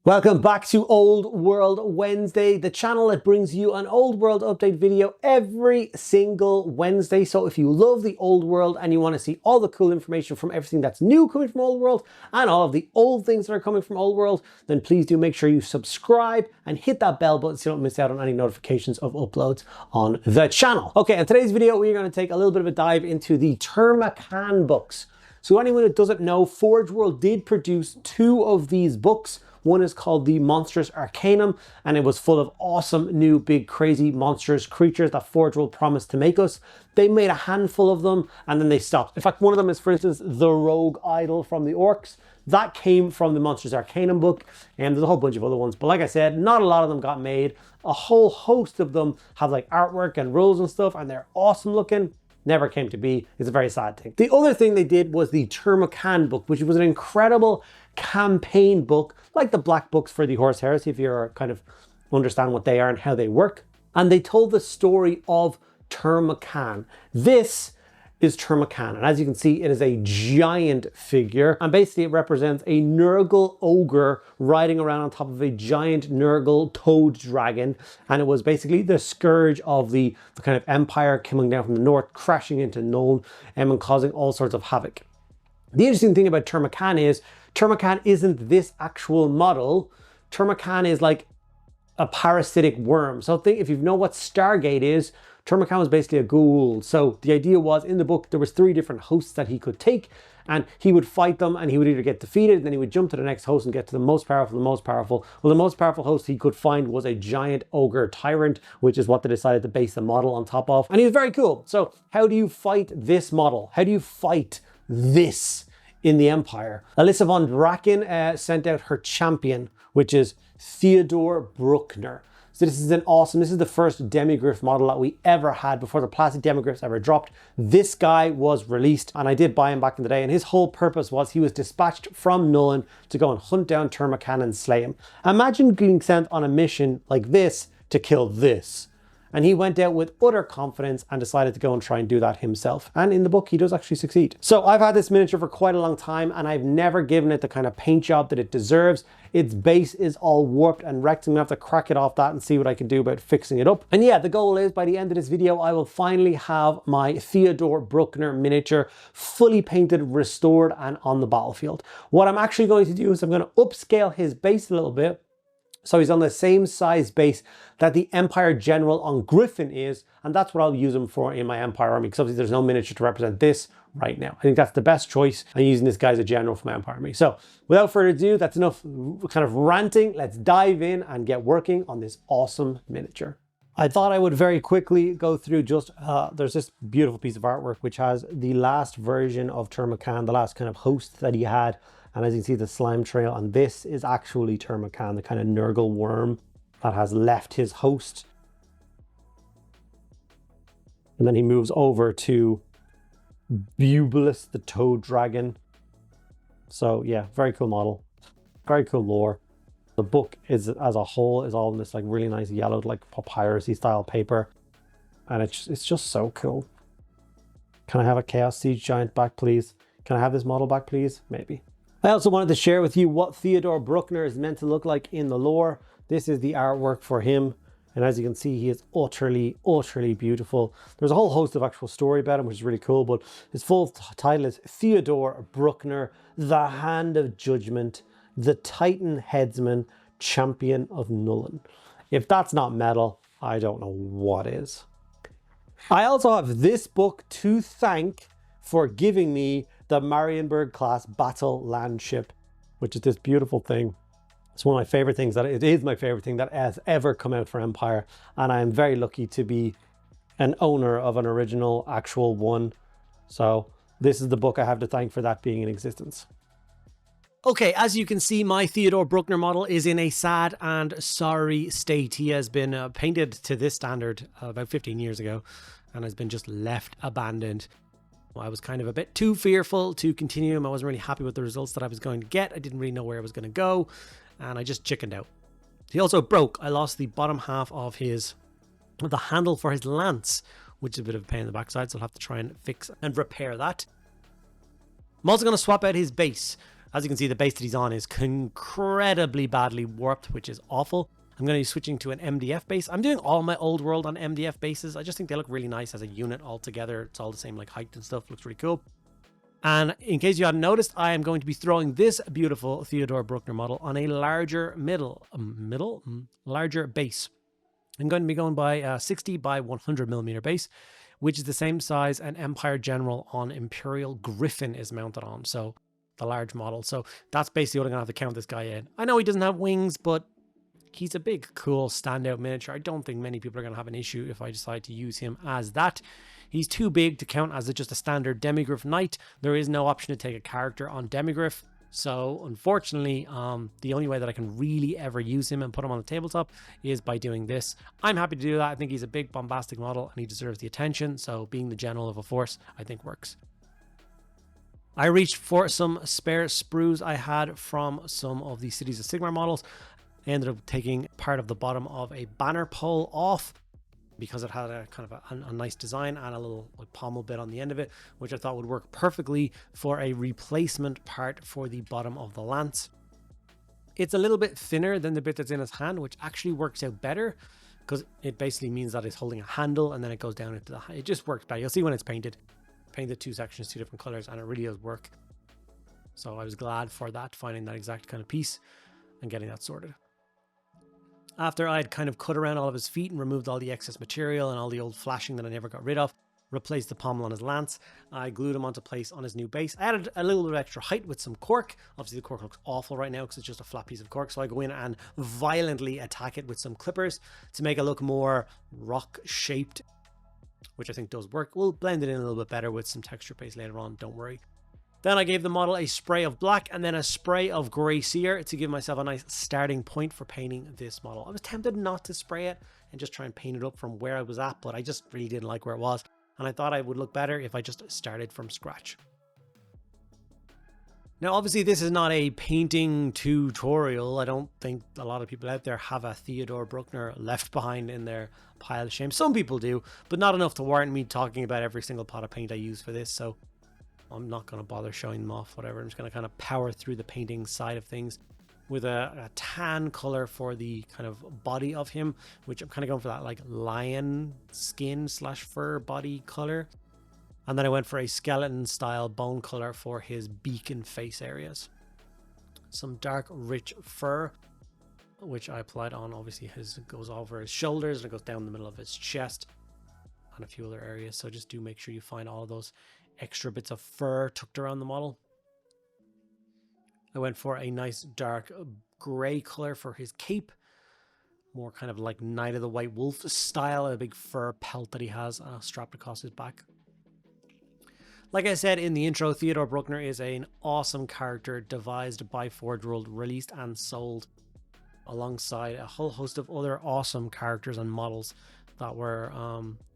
Welcome back to Old World Wednesday, the channel that brings you an Old World update video every single Wednesday. So if you love the Old World and you want to see all the cool information from everything that's new coming from Old World and all of the old things that are coming from Old World, then please do make sure you subscribe and hit that bell button so you don't miss out on any notifications of uploads on the channel. Okay, in today's video, we're going to take a little bit of a dive into the Tamurkhan books. So anyone that doesn't know, Forge World did produce two of these books. One is called the Monstrous Arcanum, and it was full of awesome new big crazy monstrous creatures that Forge World promised to make us. They made a handful of them and then they stopped. In fact, one of them is, for instance, the Rogue Idol from the Orcs. That came from the Monstrous Arcanum book, and there's a whole bunch of other ones. But like I said, not a lot of them got made. A whole host of them have like artwork and rules and stuff, and they're awesome looking. Never came to be. It's a very sad thing. The other thing they did was the Tamurkhan book, which was an incredible campaign book, like the black books for the Horse Heresy, if you're kind of understand what they are and how they work. And they told the story of Tamurkhan. This is Tamurkhan, and as you can see, it is a giant figure, and basically it represents a Nurgle ogre riding around on top of a giant Nurgle toad dragon, and it was basically the scourge of the kind of empire coming down from the north, crashing into Nuln and causing all sorts of havoc. The interesting thing about Tamurkhan is Tamurkhan isn't this actual model. Tamurkhan is like a parasitic worm. So think, if you know what Stargate is, Tamurkhan was basically a ghoul. So the idea was, in the book, there was 3 different hosts that he could take, and he would fight them, and he would either get defeated, and then he would jump to the next host and get to the most powerful, the most powerful. Well, the most powerful host he could find was a giant ogre tyrant, which is what they decided to base the model on top of. And he was very cool. So how do you fight this model? How do you fight this in the Empire? Alyssa von Draken sent out her champion, which is Theodore Bruckner. So this is the first demigryph model that we ever had before the plastic demigryphs ever dropped. This guy was released, and I did buy him back in the day, and his whole purpose was he was dispatched from Nuln to go and hunt down Tamurkhan and slay him. Imagine being sent on a mission like this to kill this. And he went out with utter confidence and decided to go and try and do that himself. And in the book, he does actually succeed. So I've had this miniature for quite a long time, and I've never given it the kind of paint job that it deserves. Its base is all warped and wrecked, and I'm gonna have to crack it off that and see what I can do about fixing it up. And yeah, the goal is by the end of this video, I will finally have my Theodore Bruckner miniature fully painted, restored, and on the battlefield. What I'm actually going to do is I'm gonna upscale his base a little bit, so he's on the same size base that the Empire General on Griffin is, and that's what I'll use him for in my Empire army, because obviously there's no miniature to represent this right now. I think that's the best choice. I'm using this guy as a general for my Empire army. So without further ado, that's enough kind of ranting. Let's dive in and get working on this awesome miniature. I thought I would very quickly go through just, there's this beautiful piece of artwork which has the last version of Tamurkhan, the last kind of host that he had. And as you can see, the slime trail, and this is actually Tamurkhan, the kind of Nurgle worm that has left his host. And then he moves over to Bubulus, the toad dragon. So yeah, very cool model, very cool lore. The book is, as a whole, is all in this like really nice yellowed like papyrusy style paper, and it's just so cool. Can I have a Chaos Siege giant back, please? Can I have this model back, please? Maybe. I also wanted to share with you what Theodore Bruckner is meant to look like in the lore. This is the artwork for him. And as you can see, he is utterly, utterly beautiful. There's a whole host of actual story about him, which is really cool, but his full title is Theodore Bruckner, the Hand of Judgment, the Titan Headsman, Champion of Nuln. If that's not metal, I don't know what is. I also have this book to thank for giving me the Marienburg class battle land ship, which is this beautiful thing. It's one of my favorite things, it is my favorite thing that has ever come out for Empire, and I am very lucky to be an owner of an original actual one. So this is the book I have to thank for that being in existence. Okay, as you can see, my Theodore Bruckner model is in a sad and sorry state. He has been painted to this standard about 15 years ago and has been just left abandoned. I was kind of a bit too fearful to continue him. I wasn't really happy with the results that I was going to get. I didn't really know where I was going to go, and I just chickened out. He also broke. I lost the bottom half of the handle for his lance, which is a bit of a pain in the backside, so I'll have to try and fix and repair that. I'm also going to swap out his base. As you can see, the base that he's on is incredibly badly warped, which is awful. I'm going to be switching to an MDF base. I'm doing all my old world on MDF bases. I just think they look really nice as a unit all together. It's all the same like height and stuff. Looks really cool. And in case you hadn't noticed, I am going to be throwing this beautiful Theodore Bruckner model on a larger larger base. I'm going to be going by a 60 by 100 millimeter base, which is the same size an Empire General on Imperial Griffin is mounted on. So the large model. So that's basically what I'm going to have to count this guy in. I know he doesn't have wings, but he's a big, cool, standout miniature. I don't think many people are going to have an issue if I decide to use him as that. He's too big to count as just a standard Demigryph Knight. There is no option to take a character on Demigryph. So unfortunately, the only way that I can really ever use him and put him on the tabletop is by doing this. I'm happy to do that. I think he's a big, bombastic model and he deserves the attention. So being the general of a force, I think works. I reached for some spare sprues I had from some of the Cities of Sigmar models. I ended up taking part of the bottom of a banner pole off because it had a kind of a nice design and a little like pommel bit on the end of it, which I thought would work perfectly for a replacement part for the bottom of the lance. It's a little bit thinner than the bit that's in his hand, which actually works out better because it basically means that it's holding a handle and then it goes down into the hand. It just works better. You'll see when it's painted. Painted two sections, two different colors, and it really does work. So I was glad for that, finding that exact kind of piece and getting that sorted. After I'd kind of cut around all of his feet and removed all the excess material and all the old flashing that I never got rid of, replaced the pommel on his lance, I glued him onto place on his new base. I added a little bit of extra height with some cork. Obviously the cork looks awful right now because it's just a flat piece of cork, so I go in and violently attack it with some clippers to make it look more rock shaped, which I think does work. We'll blend it in a little bit better with some texture paste later on, don't worry. Then I gave the model a spray of black and then a spray of grey sear to give myself a nice starting point for painting this model. I was tempted not to spray it and just try and paint it up from where I was at, but I just really didn't like where it was. And I thought I would look better if I just started from scratch. Now, obviously, this is not a painting tutorial. I don't think a lot of people out there have a Theodore Bruckner left behind in their pile of shame. Some people do, but not enough to warrant me talking about every single pot of paint I use for this. So I'm not going to bother showing them off, whatever. I'm just going to kind of power through the painting side of things with a tan color for the kind of body of him, which I'm kind of going for that like lion skin / fur body color. And then I went for a skeleton style bone color for his beak and face areas. Some dark rich fur, which I applied on. Obviously his goes over his shoulders and it goes down the middle of his chest and a few other areas. So just do make sure you find all of those extra bits of fur tucked around the model. I went for a nice dark gray color for his cape. More kind of like Night of the White Wolf style, a big fur pelt that he has strapped across his back. Like I said in the intro, Theodore Bruckner is an awesome character devised by Forge World, released and sold alongside a whole host of other awesome characters and models that were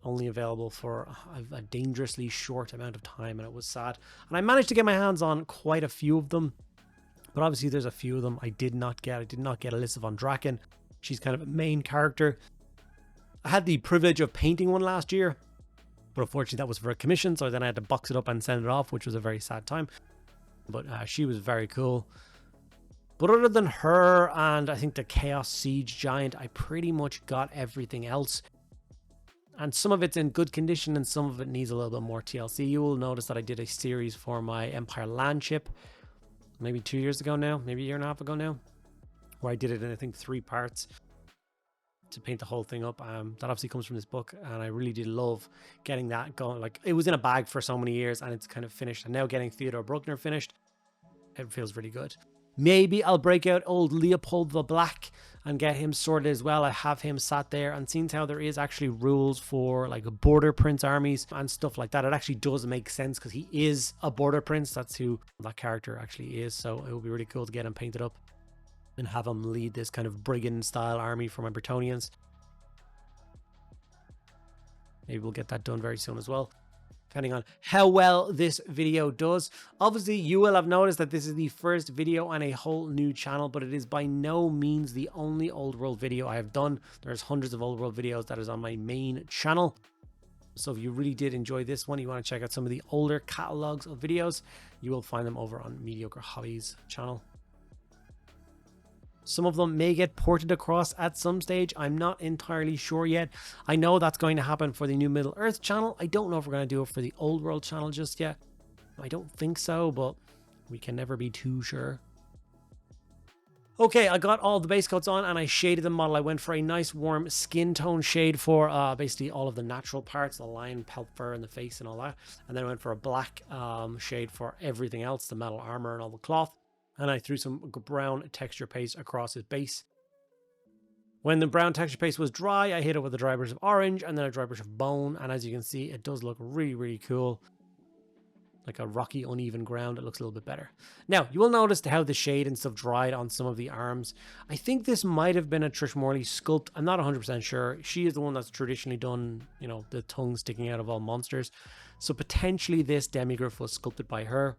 only available for a dangerously short amount of time, and it was sad. And I managed to get my hands on quite a few of them, but obviously there's a few of them I did not get. I did not get Alyssa von Draken. She's kind of a main character. I had the privilege of painting one last year, but unfortunately that was for a commission, so then I had to box it up and send it off, which was a very sad time. But she was very cool. But other than her and I think the Chaos Siege Giant, I pretty much got everything else. And some of it's in good condition and some of it needs a little bit more TLC. You will notice that I did a series for my Empire Land ship, maybe 2 years ago now, maybe a year and a half ago now, where I did it in I think 3 parts to paint the whole thing up. That obviously comes from this book, and I really did love getting that going. Like, it was in a bag for so many years and it's kind of finished, and now getting Theodore Bruckner finished, it feels really good. Maybe I'll break out old Leopold the Black and get him sorted as well. I have him sat there, and seeing how there is actually rules for like border prince armies and stuff like that, it actually does make sense because he is a border prince. That's who that character actually is. So it would be really cool to get him painted up and have him lead this kind of brigand style army for my Bretonians. Maybe we'll get that done very soon as well, depending on how well this video does. Obviously, you will have noticed that this is the first video on a whole new channel, but it is by no means the only Old World video I have done. There's hundreds of Old World videos that is on my main channel. So if you really did enjoy this one, you want to check out some of the older catalogs of videos, you will find them over on Mediocre Hobbies channel. Some of them may get ported across at some stage. I'm not entirely sure yet. I know that's going to happen for the New Middle Earth channel. I don't know if we're going to do it for the Old World channel just yet. I don't think so, but we can never be too sure. Okay, I got all the base coats on and I shaded the model. I went for a nice warm skin tone shade for basically all of the natural parts, the lion, pelt fur, and the face and all that. And then I went for a black shade for everything else, the metal armor and all the cloth. And I threw some brown texture paste across his base. When the brown texture paste was dry, I hit it with a dry brush of orange and then a dry brush of bone. And as you can see, it does look really, really cool. Like a rocky, uneven ground, it looks a little bit better. Now, you will notice how the shade and stuff dried on some of the arms. I think this might have been a Trish Morley sculpt. I'm not 100% sure. She is the one that's traditionally done, you know, the tongue sticking out of all monsters. So potentially this demigryph was sculpted by her.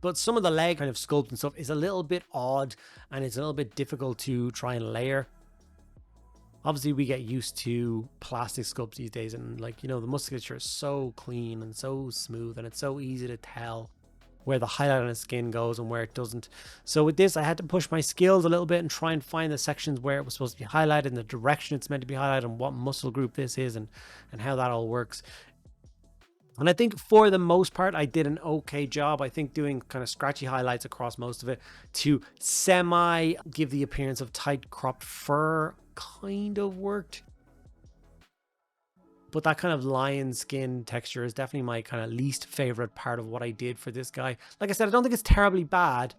But some of the leg kind of sculpt and stuff is a little bit odd and it's a little bit difficult to try and layer. Obviously, we get used to plastic sculpts these days, and like, you know, the musculature is so clean and so smooth, and it's so easy to tell where the highlight on the skin goes and where it doesn't. So with this, I had to push my skills a little bit and try and find the sections where it was supposed to be highlighted and the direction it's meant to be highlighted and what muscle group this is and how that all works. And I think for the most part, I did an okay job. I think doing kind of scratchy highlights across most of it to semi give the appearance of tight cropped fur kind of worked. But that kind of lion skin texture is definitely my kind of least favorite part of what I did for this guy. Like I said, I don't think it's terribly bad,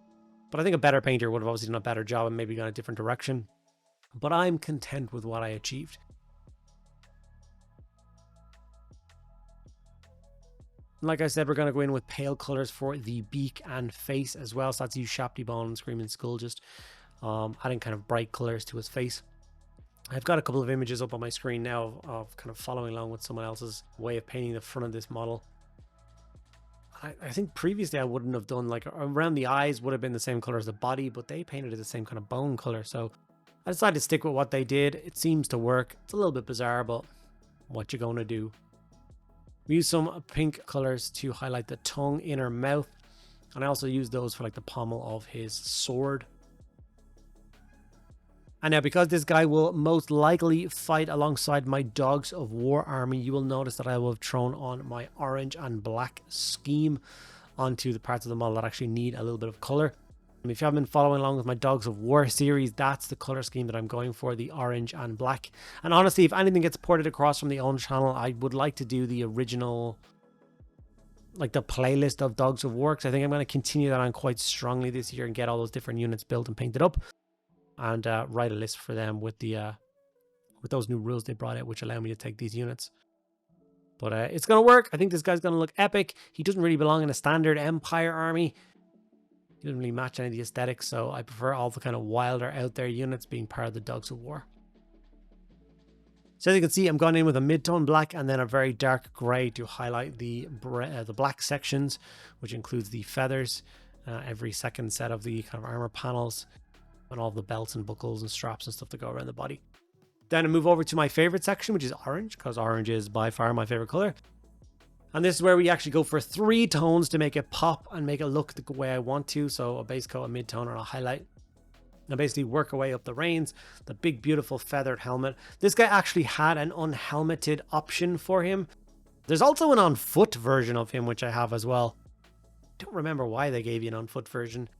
but I think a better painter would have obviously done a better job and maybe gone a different direction. But I'm content with what I achieved. Like I said, we're going to go in with pale colors for the beak and face as well. So that's you Shapty Bone and Screaming Skull, just adding kind of bright colors to his face. I've got a couple of images up on my screen now of kind of following along with someone else's way of painting the front of this model. I think previously I wouldn't have done, like, around the eyes would have been the same color as the body, but they painted it the same kind of bone color. So I decided to stick with what they did. It seems to work. It's a little bit bizarre, but what you gonna do? We use some pink colors to highlight the tongue, inner mouth, and I also use those for like the pommel of his sword. And now, because this guy will most likely fight alongside my Dogs of War army, you will notice that I will have thrown on my orange and black scheme onto the parts of the model that actually need a little bit of color. And if you haven't been following along with my Dogs of War series, that's the color scheme that I'm going for, the orange and black. And honestly, if anything gets ported across from the own channel, I would like to do the original, like the playlist of Dogs of War, because I think I'm going to continue that on quite strongly this year and get all those different units built and painted up. And write a list for them with the with those new rules they brought out, which allow me to take these units. But it's going to work. I think this guy's going to look epic. He doesn't really belong in a standard Empire army. He doesn't really match any of the aesthetics, so I prefer all the kind of wilder out there units being part of the Dogs of War. So as you can see, I'm going in with a mid-tone black and then a very dark grey to highlight the black sections, which includes the feathers, every second set of the kind of armor panels, and all the belts and buckles and straps and stuff that go around the body. Then I move over to my favorite section, which is orange, because orange is by far my favorite color. And this is where we actually go for 3 tones to make it pop and make it look the way I want to. So a base coat, a mid-tone, and a highlight. And basically work our way up the reins, the big beautiful feathered helmet. This guy actually had an unhelmeted option for him. There's also an on foot version of him, which I have as well. I don't remember why they gave you an on foot version.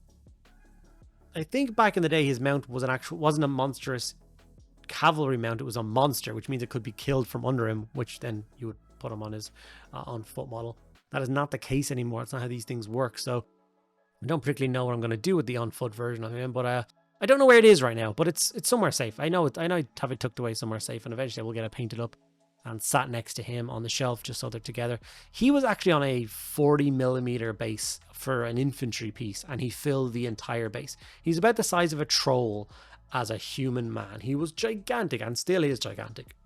I think back in the day his mount was wasn't a monstrous cavalry mount, it was a monster, which means it could be killed from under him, which then you would put him on his on foot model. That is not the case anymore. It's not how these things work. So I don't particularly know what I'm going to do with the on foot version of him, but I don't know where it is right now, but it's somewhere safe. I know I have it tucked away somewhere safe, and eventually we'll get it painted up and sat next to him on the shelf just so they're together. He was actually on a 40mm base for an infantry piece, and he filled the entire base. He's about the size of a troll as a human man. He was gigantic and still is gigantic.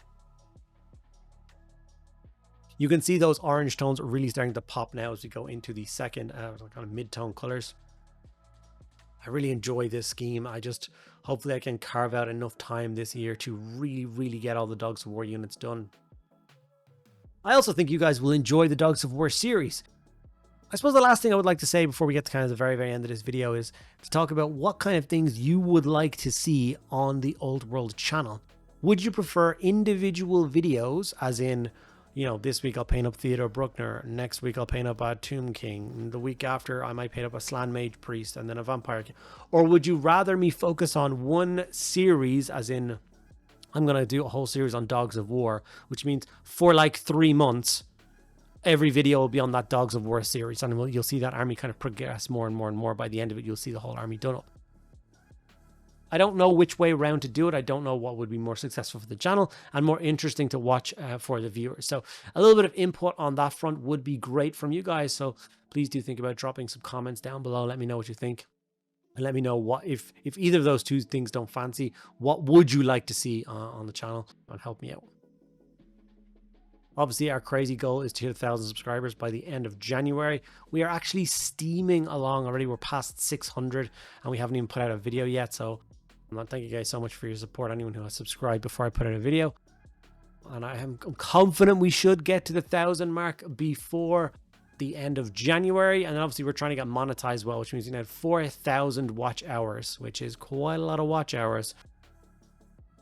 You can see those orange tones really starting to pop now as we go into the second kind of mid-tone colors. I I really enjoy this scheme. Hopefully I can carve out enough time this year to really get all the Dogs of War units done. I also think you guys will enjoy the Dogs of War series. I suppose the last thing I would like to say before we get to kind of the very end of this video is to talk about what kind of things you would like to see on the Old World channel. Would you prefer individual videos, as in, you know, this week I'll paint up Theodore Bruckner, next week I'll paint up a Tomb King, and the week after I might paint up a Slan Mage Priest and then a Vampire King? Or would you rather me focus on one series, as in I'm going to do a whole series on Dogs of War, which means for like 3 months, every video will be on that Dogs of War series, and you'll see that army kind of progress more and more. By the end of it, you'll see the whole army done up. I don't know which way around to do it. I don't know what would be more successful for the channel and more interesting to watch for the viewers. So a little bit of input on that front would be great from you guys. So please do think about dropping some comments down below. Let me know what you think. And let me know what if either of those two things don't fancy, what would you like to see on the channel, and help me out. Obviously, our crazy goal is to hit 1,000 subscribers by the end of January. We are actually steaming along already. We're past 600 and we haven't even put out a video yet. So thank you guys so much for your support. Anyone who has subscribed before I put out a video. And I'm confident we should get to the 1,000 mark before the end of January. And then obviously we're trying to get monetized well, which means you have 4,000 watch hours, which is quite a lot of watch hours.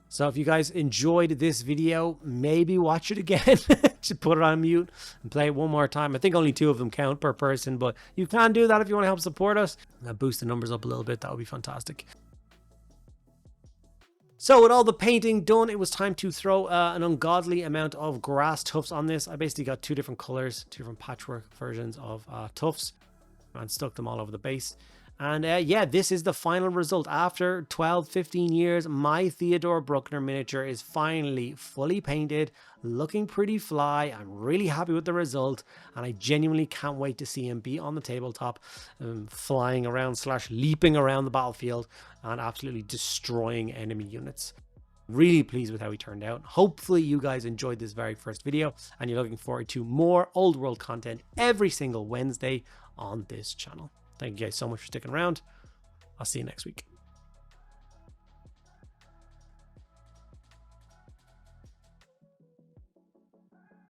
So if you guys enjoyed this video, maybe watch it again. Just put it on mute and play it one more time. I think only 2 of them count per person, but you can do that if you want to help support us. Boost the numbers up a little bit. That would be fantastic. So with all the painting done, it was time to throw an ungodly amount of grass tufts on this. I basically got 2 different colors, 2 different patchwork versions of tufts, and stuck them all over the base. And yeah, this is the final result. After 12-15 years, my Theodore Bruckner miniature is finally fully painted, looking pretty fly. I'm really happy with the result, and I genuinely can't wait to see him be on the tabletop, flying around / leaping around the battlefield and absolutely destroying enemy units. Really pleased with how he turned out. Hopefully you guys enjoyed this very first video and you're looking forward to more Old World content every single Wednesday on this channel. Thank you guys so much for sticking around. I'll see you next week.